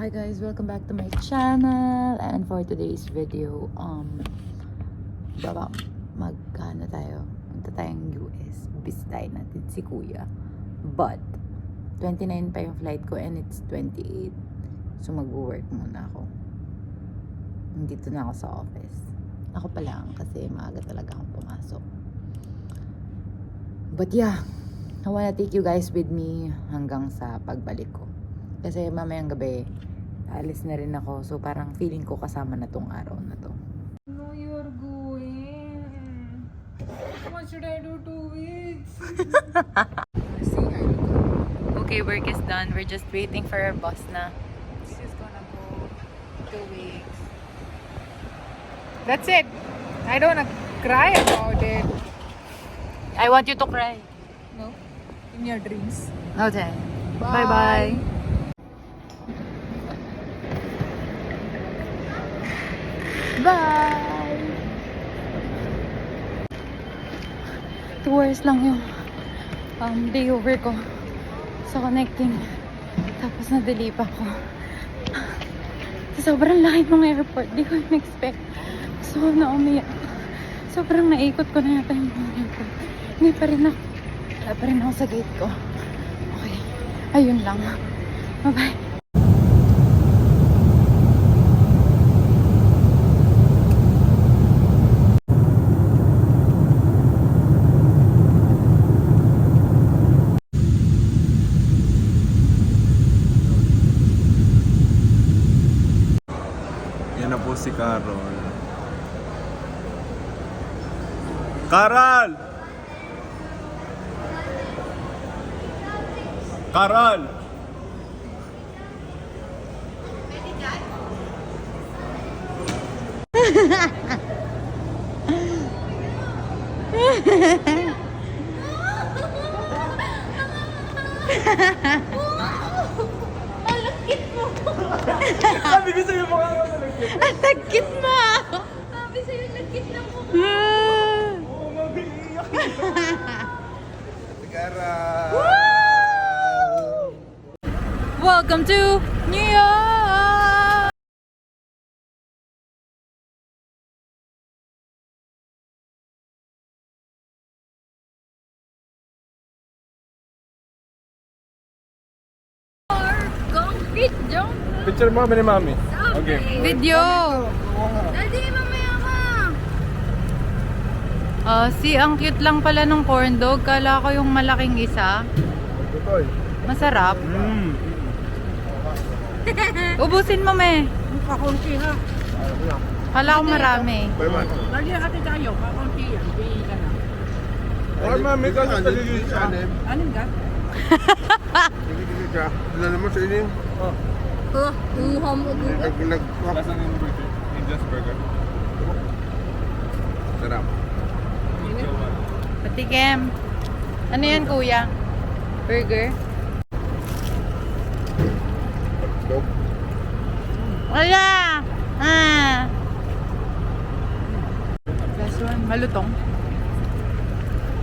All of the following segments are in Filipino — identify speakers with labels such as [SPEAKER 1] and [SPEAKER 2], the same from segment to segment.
[SPEAKER 1] Hi guys, welcome back to my channel. And for today's video, magkano tayo? Punta tayong US. Bisitahin natin si Kuya. But 29 pa yung flight ko and it's 28. So mag-work muna ako. Nandito na ako sa office. Ako pa lang kasi maaga talaga akong pumasok. But yeah, I wanna take you guys with me hanggang sa pagbalik ko. Kasi mamayang gabi, alis na rin ako. So parang feeling ko kasama na tong araw na to.
[SPEAKER 2] No, you're going. What should I do 2 weeks?
[SPEAKER 1] Okay, work is done. We're just waiting for our boss na.
[SPEAKER 2] She's gonna go 2 weeks.
[SPEAKER 1] That's it.
[SPEAKER 2] I don't wanna cry about it.
[SPEAKER 1] I want you to cry.
[SPEAKER 2] No? In your dreams.
[SPEAKER 1] Okay.
[SPEAKER 2] Bye.
[SPEAKER 1] Bye-bye. Bye! 2 hours lang yung day over ko sa connecting. Tapos na-delay pa ako. Sobrang laki ng airport. Di ko in-expect. So, naumiyak. Sobrang naikot ko na yata yung airport. Hindi pa rin ako. Wala pa rin ako sa gate ko. Okay. Ayun lang. Bye-bye.
[SPEAKER 3] Yan na po si Carol. Carol! Carol! Sabi ko sa'yo mukha ka malagkit.
[SPEAKER 1] Ang tagkit mo!
[SPEAKER 2] Sabi sa'yo, nagkit lang po.
[SPEAKER 3] Oo, mabiiyak. Carol!
[SPEAKER 1] Welcome to New York! Video!
[SPEAKER 3] Picture mo ni Mami. Okay.
[SPEAKER 1] Video!
[SPEAKER 2] Daddy, mamaya ka.
[SPEAKER 1] Ang cute lang pala ng corn dog. Kala ko yung malaking isa.
[SPEAKER 3] Tutoy.
[SPEAKER 1] Masarap. Ubusin mo, me.
[SPEAKER 2] Kakunti ha.
[SPEAKER 1] Kala ko marami.
[SPEAKER 2] Lagi natin tayo, kakunti yan. Bigay ka na.
[SPEAKER 3] Ay, Mami, ka sa talilin siya.
[SPEAKER 2] Anin ka?
[SPEAKER 4] Gigi ka. Wala naman sa ining.
[SPEAKER 2] Umuha mo.
[SPEAKER 3] Lasa ng burger. Indian's burger.
[SPEAKER 4] Sarap.
[SPEAKER 1] Patikim. Ano yan, kuya? Burger?
[SPEAKER 4] Dog.
[SPEAKER 1] Wala! Last one. Malutong.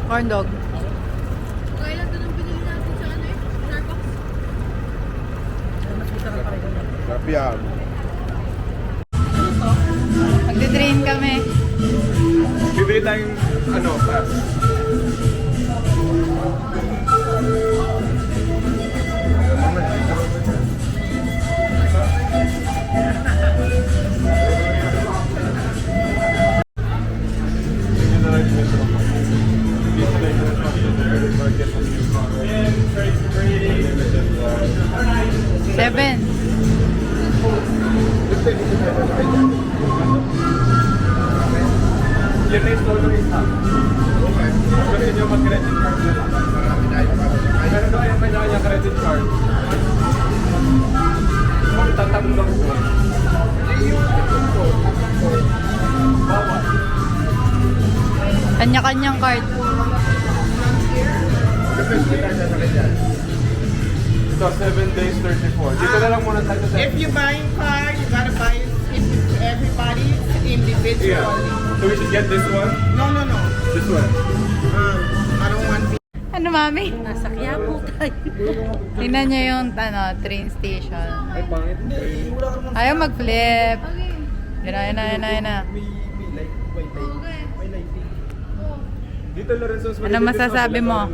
[SPEAKER 1] Corn dog.
[SPEAKER 2] Kailan ito nang pinili natin sa ano eh? Starbucks?
[SPEAKER 4] Sarap yan.
[SPEAKER 1] Magdi-drain kami.
[SPEAKER 3] Bibili tayong pass.
[SPEAKER 1] Seven.
[SPEAKER 3] Your next order is up. Gusto nyo mag-credit card na lang. Meron na kayong kanya credit card. Magtatag lang po. Bawat.
[SPEAKER 1] Kanya-kanyang card.
[SPEAKER 3] So, 7 days, 34. Dito na lang muna tayo sa...
[SPEAKER 5] If you buying car, you gotta buy it to everybody individually.
[SPEAKER 3] Yeah. So we should get this one?
[SPEAKER 5] No.
[SPEAKER 3] This one.
[SPEAKER 5] I don't want
[SPEAKER 1] Ano, mami?
[SPEAKER 2] Nasa Quiapo tayo.
[SPEAKER 1] Tingnan niyo yung train station.
[SPEAKER 3] Ay, pangit.
[SPEAKER 1] Ayaw mag-flip. Yun na.
[SPEAKER 3] Dito Lorenzo.
[SPEAKER 1] Ano masasabi mo?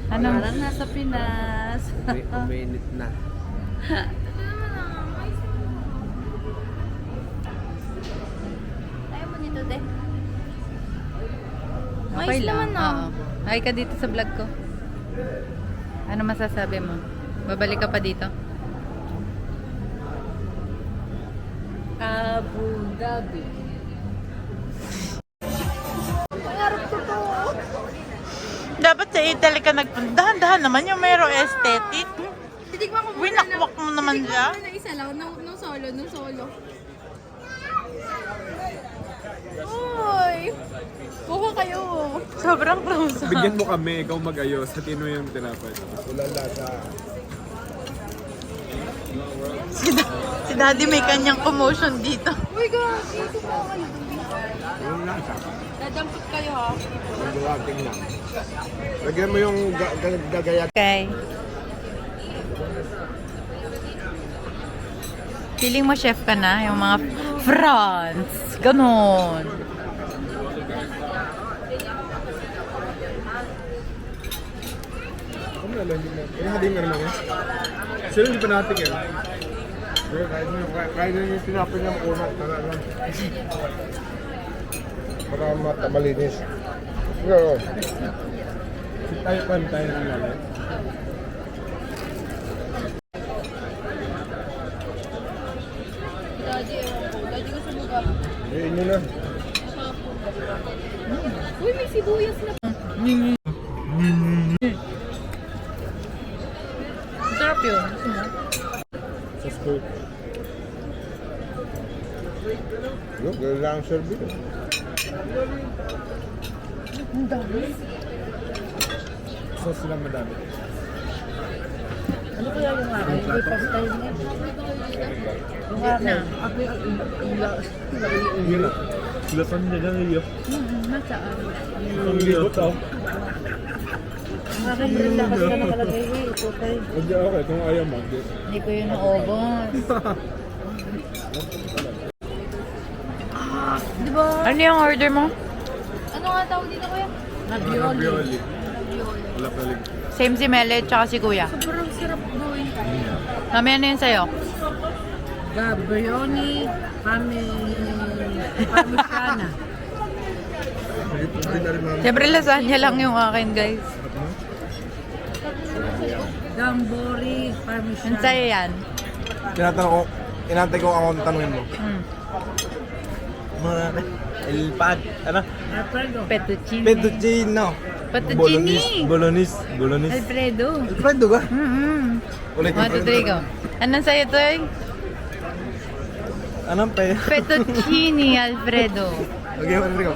[SPEAKER 1] Ano?
[SPEAKER 2] Parang nasa Pinas.
[SPEAKER 4] Uminit na.
[SPEAKER 2] Ayaw mo dito, te.
[SPEAKER 1] Okay
[SPEAKER 2] Ayos
[SPEAKER 1] lang.
[SPEAKER 2] naman, no?
[SPEAKER 1] Oo. Ay ka dito sa vlog ko. Ano masasabi mo? Babalik ka pa dito?
[SPEAKER 2] Abu Dhabi. Pangarap ko to.
[SPEAKER 1] Dapat sa Italy ka nagpundahan naman yung mayroong aesthetic.
[SPEAKER 2] Titigman ko muna.
[SPEAKER 1] Winakwak mo naman siya.
[SPEAKER 2] Titigman ko na isa lang. Nung solo. Uy! Kuha kayo.
[SPEAKER 1] Sobrang close.
[SPEAKER 3] Bigyan mo kami, ikaw mag-ayos. Hatiin mo yung tinapay.
[SPEAKER 1] Si Daddy may kanyang commotion dito.
[SPEAKER 2] Uy, God! Dito pa kayo.
[SPEAKER 4] Yung nasa.
[SPEAKER 2] Dadampot kayo, ha?
[SPEAKER 4] Magduwating lang. Lagyan mo yung gagayat.
[SPEAKER 1] Okay. Feeling mo chef ka na? Yung mga France. Ganon.
[SPEAKER 3] Ano na lang, hindi na. Kaya hadin na naman. Sino hindi pa natin yan?
[SPEAKER 4] Pero kahit na yung tinapin niya makunat na lang. Para malinis. Oo.
[SPEAKER 3] Tayo ng lalay.
[SPEAKER 2] Daddy, ewan ko. Daddy ko sumuga.
[SPEAKER 4] Iin nyo na.
[SPEAKER 2] Uy, may sibuyas na.
[SPEAKER 1] Sarap yun.
[SPEAKER 3] Sa school.
[SPEAKER 4] Look, gano'n lang ang service.
[SPEAKER 3] Sauce lang madami.
[SPEAKER 2] Ano kaya yung akin? May pastay niya. Yung akin.
[SPEAKER 3] Yun na. Lasan niya dyan iyo.
[SPEAKER 2] Masaan?
[SPEAKER 3] Ang libot ako.
[SPEAKER 2] Ang akin rin lakas ka nakalagay. Ito tayo.
[SPEAKER 3] Hindi okay, kung ayaw mo.
[SPEAKER 1] Hindi ko yun naubos.
[SPEAKER 2] Diba?
[SPEAKER 1] Ano yung order mo?
[SPEAKER 2] Ano nga tawag dito, kuya?
[SPEAKER 3] Ravioli. Wala palig.
[SPEAKER 1] Same si Mele tsaka si Kuya.
[SPEAKER 2] Sobrang sarap gawin.
[SPEAKER 1] Mami, ano yun sa'yo?
[SPEAKER 2] Gabrioni, parmigiana.
[SPEAKER 4] Hindi na rin mga
[SPEAKER 1] Siyempre lasagna lang yung akin, guys.
[SPEAKER 2] Gambori,
[SPEAKER 1] Ano
[SPEAKER 2] parmigiana.
[SPEAKER 1] sa'yo yan?
[SPEAKER 4] Tinatanong ko, inantay ko ako tanungin mo.
[SPEAKER 1] Hmm.
[SPEAKER 4] El pad, ano?
[SPEAKER 2] Alfredo.
[SPEAKER 1] Fettuccine.
[SPEAKER 4] Fettuccine.
[SPEAKER 1] Fettuccine.
[SPEAKER 4] Bolognese.
[SPEAKER 1] Alfredo.
[SPEAKER 4] Alfredo ka? Ulit
[SPEAKER 1] 1, 2, 3, go. Anong sa'yo, Toy?
[SPEAKER 4] Anong pe?
[SPEAKER 1] Fettuccine, Alfredo.
[SPEAKER 4] Okay, Rodrigo.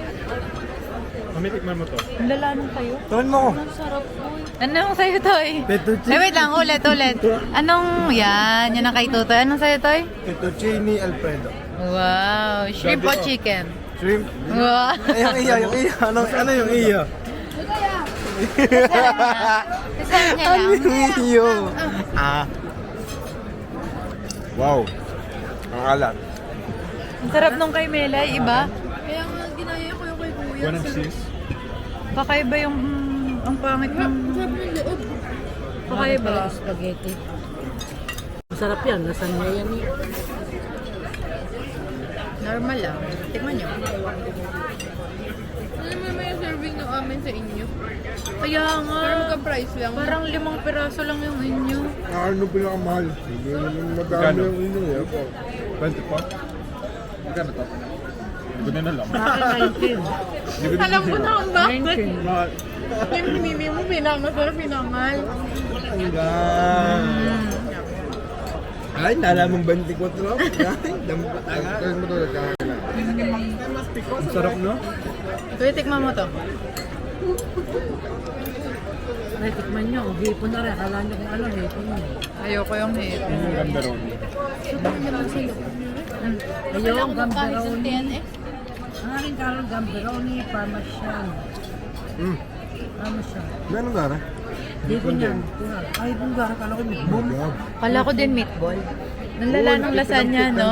[SPEAKER 3] Kami tikman mo to.
[SPEAKER 1] Ang lala nung kayo.
[SPEAKER 4] Tuwan mo ko.
[SPEAKER 2] Sarap po.
[SPEAKER 1] Anong sa'yo, Toy?
[SPEAKER 4] Fettuccine.
[SPEAKER 1] Ay, wait lang. Ulit. Anong, yan. Yan ang kay Tutoy. Anong sa'yo, Toy?
[SPEAKER 4] Fettuccine Alfredo.
[SPEAKER 1] Wow. Shrimp o chicken?
[SPEAKER 4] Shrimp.
[SPEAKER 1] Wow.
[SPEAKER 4] Ay, yung iya. Ano yung iya?
[SPEAKER 1] Lasagna lang.
[SPEAKER 4] Yung iyo? Ah. Wow. Ang alat.
[SPEAKER 1] Ang sarap nung kay Melay, iba.
[SPEAKER 2] Kaya nga ginaya ko yung kay kuya.
[SPEAKER 3] One of six.
[SPEAKER 1] Kakaiba yung, ang pangit ng...
[SPEAKER 2] Sarap ng loob.
[SPEAKER 1] Kakaiba.
[SPEAKER 2] Spaghetti. Masarap yan. Lasagna yan eh.
[SPEAKER 1] Normal lang. Tikman nyo.
[SPEAKER 2] Ano naman may serving ng amin sa inyo?
[SPEAKER 1] Kaya nga.
[SPEAKER 2] Pero magka-price lang.
[SPEAKER 1] Parang 5 piraso lang yung inyo.
[SPEAKER 4] Ano pinakamahal? Hindi naman madami
[SPEAKER 3] Magkano?
[SPEAKER 4] yung inyo.
[SPEAKER 3] 20 po? Magkano to? Guna na lang.
[SPEAKER 2] Alam ko na ang bakit.
[SPEAKER 3] Mahal.
[SPEAKER 2] Yung pinili mo, pinangasarap, pinangal.
[SPEAKER 4] Ay, nalamang 24. Ay, dampot agad. Kaya mo ito nagkakaila.
[SPEAKER 3] Ang sarap, no?
[SPEAKER 1] Kuya, tikman mo to.
[SPEAKER 2] Ay, tikman nyo. Hipon na rin. Akala nyo kung ano, hipon nyo.
[SPEAKER 1] Ayoko yung hate.
[SPEAKER 3] Ang ganda ron.
[SPEAKER 2] Ayun, gamberoni. Ang aking karoon, gamberoni, parmesan. Ano siya?
[SPEAKER 4] Ganun gara?
[SPEAKER 2] Hindi ko niyan.
[SPEAKER 4] Ay, kung gara, kala ko meatball.
[SPEAKER 1] Kala ko din meatball. Nalala ng lasagna, no?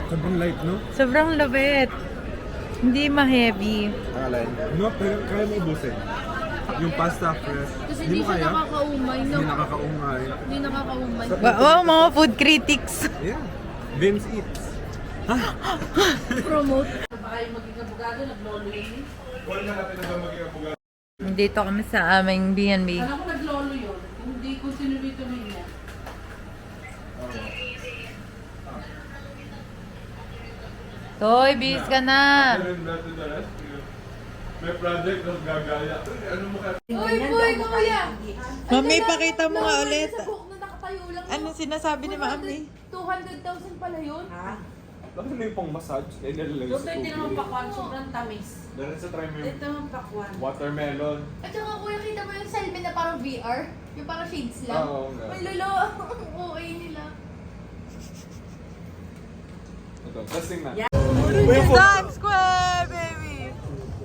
[SPEAKER 4] Sobrang light, no?
[SPEAKER 1] Sobrang labit. Hindi ma-heavy.
[SPEAKER 4] Alay. No, pero kaya mo ubusin. Yung pasta fresh.
[SPEAKER 2] Kasi
[SPEAKER 4] Hindi
[SPEAKER 2] hindi
[SPEAKER 4] mo
[SPEAKER 2] siya
[SPEAKER 4] kaya?
[SPEAKER 2] nakakaumay. No?
[SPEAKER 4] Hindi nakakaumay.
[SPEAKER 2] Hindi nakakaumay.
[SPEAKER 1] Wow, mga food critics.
[SPEAKER 4] Yeah. Vince Eats.
[SPEAKER 2] Promote.
[SPEAKER 1] Dito kami sa aming B&B.
[SPEAKER 2] Alam ko naglolo yun. Hindi ko sinuloy-tuloy niya.
[SPEAKER 1] Toy, bis ka na.
[SPEAKER 3] May project na gagaya. Ano mo ka?
[SPEAKER 2] Uy, boy, kuya!
[SPEAKER 1] Mami, pakita mo nga ulit.
[SPEAKER 2] Sa buhok na nakatayo lang.
[SPEAKER 1] Ano sinasabi ni Mami?
[SPEAKER 2] 200,000 pala yun.
[SPEAKER 3] Bakit may pang massage? Eh, nilalagay
[SPEAKER 2] Yung
[SPEAKER 3] sa
[SPEAKER 2] pwede
[SPEAKER 3] tubig.
[SPEAKER 2] naman pakwan, sobrang tamis.
[SPEAKER 3] Dahil sa try mo yung
[SPEAKER 2] Ito naman pakwan.
[SPEAKER 3] watermelon.
[SPEAKER 6] At saka kuya, kita mo yung selfie na parang VR? Yung parang shades lang?
[SPEAKER 3] Oo, nga.
[SPEAKER 6] Ay, lolo, okay nila.
[SPEAKER 3] Ito, testing na.
[SPEAKER 1] Times Square, baby!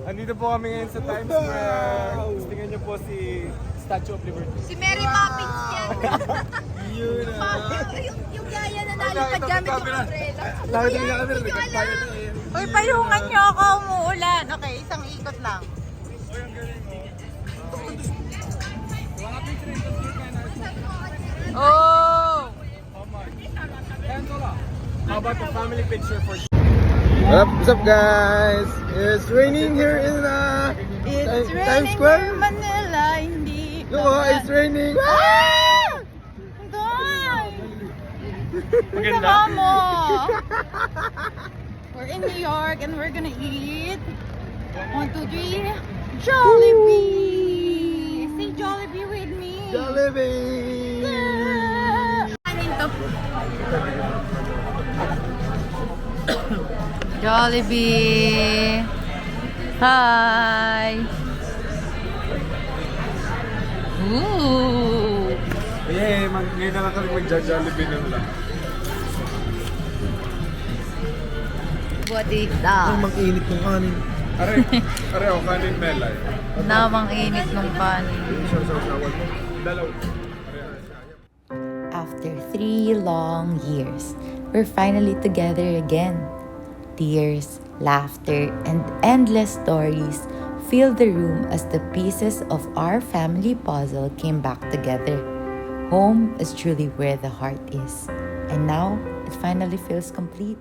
[SPEAKER 3] Andito po kami ngayon sa Times Square. Tingnan niyo po si Statue of Liberty.
[SPEAKER 6] Si Mary Poppins yan. yung gaya na nalipad gamit yung umbrella.
[SPEAKER 3] Nakita niya kami, nagkakaya na eh.
[SPEAKER 1] Uy, payungan niyo ako, umuulan. Okay, isang ikot lang. Oh!
[SPEAKER 3] How about the family picture for
[SPEAKER 4] What's up, guys? It's raining here in
[SPEAKER 1] It's
[SPEAKER 4] Times
[SPEAKER 1] raining
[SPEAKER 4] Square.
[SPEAKER 1] in Manila, hindi.
[SPEAKER 4] Look, it's raining.
[SPEAKER 1] Ah! Doy! Maganda. Mo. We're in New York and we're gonna eat 1, 2, 3 Jollibee! Say Jollibee with me!
[SPEAKER 4] Jollibee!
[SPEAKER 1] Kanin to. Jollibee! Hi! Ooh!
[SPEAKER 3] Yeah, ngayon na lang kami mag-Jollibee na lang.
[SPEAKER 1] What is
[SPEAKER 4] Ang
[SPEAKER 1] that?
[SPEAKER 4] mag-init ng kanin.
[SPEAKER 3] Are, o kanin melay.
[SPEAKER 1] Namang init ng kanin.
[SPEAKER 3] Dalaw.
[SPEAKER 1] After 3 long years, we're finally together again. Tears, laughter, and endless stories filled the room as the pieces of our family puzzle came back together. Home is truly where the heart is, and now it finally feels complete.